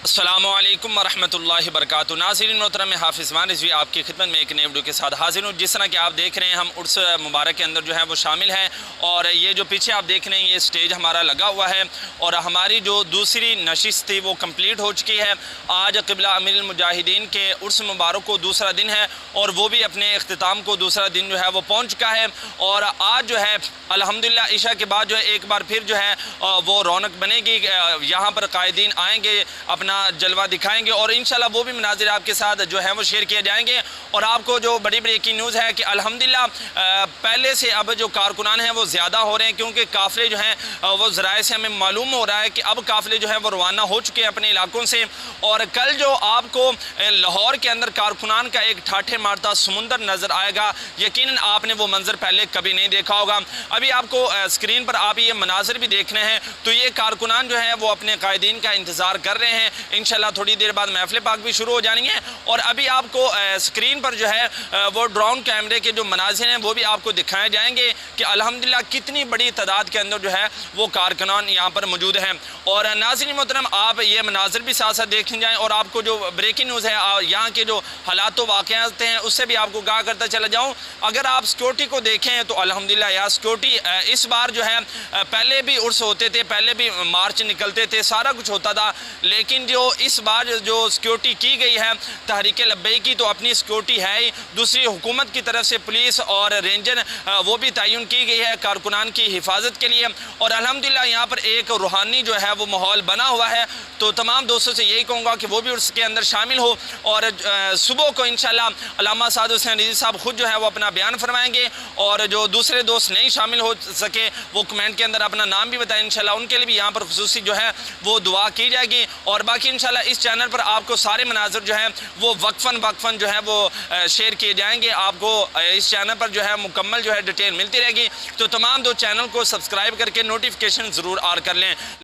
अस्सलामुअलैकुम वरहमतुल्लाहि वबरकातुहू। नाज़रीन मोहतरम, हाफिज़ मान रिज़वी आपकी खिदमत में एक नए वीडियो के साथ हाजिर हूँ। जिस तरह कि आप देख रहे हैं, हम उर्स मुबारक के अंदर जो है वो शामिल हैं और ये जो पीछे आप देख रहे हैं ये स्टेज हमारा लगा हुआ है और हमारी जो दूसरी नशिस्त थी वो कंप्लीट हो चुकी है। आज क़िबला अमीरुल मुजाहिदीन के उर्स मुबारक को दूसरा दिन है और वो भी अपने अख्तिताम को दूसरा दिन जो है वो पहुँच चुका है। और आज जो है अल्हम्दुलिल्लाह ईशा के बाद जो है एक बार फिर जो है वो रौनक बनेगी। यहाँ पर कायदीन आएँगे, अपना जलवा दिखाएंगे और इंशाल्लाह वो भी मनाजिर आपके साथ जो है वो शेयर किए जाएंगे। और आपको जो बड़ी ब्रेकिंग न्यूज़ है कि अल्हम्दुलिल्लाह पहले से अब जो कारकुनान हैं वो ज़्यादा हो रहे हैं, क्योंकि काफ़िले जो हैं वो ज़राए से हमें मालूम हो रहा है कि अब काफ़िले जो हैं वो रवाना हो चुके हैं अपने इलाकों से। और कल जो आपको लाहौर के अंदर कारकुनान का एक ठाठे मारता समुंदर नज़र आएगा, यकीनन आपने वो मंजर पहले कभी नहीं देखा होगा। अभी आपको स्क्रीन पर आप ये मनाजिर भी देख रहे हैं, तो ये कारकुनान जो है वो अपने कायदीन का इंतज़ार कर रहे हैं। इंशाल्लाह थोड़ी देर बाद महफिल पाक भी शुरू हो जानी है और अभी आपको स्क्रीन पर जो है वो ड्रोन कैमरे के जो मनाजिर हैं वो भी आपको दिखाए जाएंगे कि अल्हम्दुलिल्लाह कितनी बड़ी तादाद के अंदर जो है वो कारकुनान यहाँ पर मौजूद हैं। और नाज़रीन मोहतरम, आप ये मनाजिर भी साथ साथ देखने जाएँ और आपको जो ब्रेकिंग न्यूज़ है यहाँ के जो हालात वाक़यात हैं उससे भी आपको आगाह करता चला जाऊँ। अगर आप सिक्योरिटी को देखें तो अल्हम्दुलिल्लाह यहाँ सिक्योरिटी इस बार जो है पहले भी उर्स होते थे, पहले भी मार्च निकलते थे, सारा कुछ होता था, लेकिन जो इस बार जो सिक्योरिटी की गई है तहरीक लब्बैक की, तो अपनी सिक्योरिटी है ही। दूसरी हुकूमत की तरफ से पुलिस और रेंजर वो भी तयन की गई है कारकुनान की हिफाजत के लिए। और अल्हम्दुलिल्लाह यहाँ पर एक रूहानी जो है वो माहौल बना हुआ है। तो तमाम दोस्तों से यही कहूँगा कि वो भी उसके अंदर शामिल हो और सुबह को इंशाल्लाह अल्लामा साद हुसैन रिज़वी साहब खुद जो है वो अपना बयान फरमाएंगे। और जो दूसरे दोस्त नहीं शामिल हो सके वो कमेंट के अंदर अपना नाम भी बताएं, इंशाल्लाह उनके लिए भी यहाँ पर खुसूसी जो है वो दुआ की जाएगी। और बाकी इंशाल्लाह इस चैनल पर आपको सारे मनाज़िर जो हैं वो वक्फन जो है वो शेयर किए जाएंगे। आपको इस चैनल पर जो है मुकम्मल जो है डिटेल मिलती रहेगी। तो तमाम दो चैनल को सब्सक्राइब करके नोटिफिकेशन ज़रूर ऑन कर लें।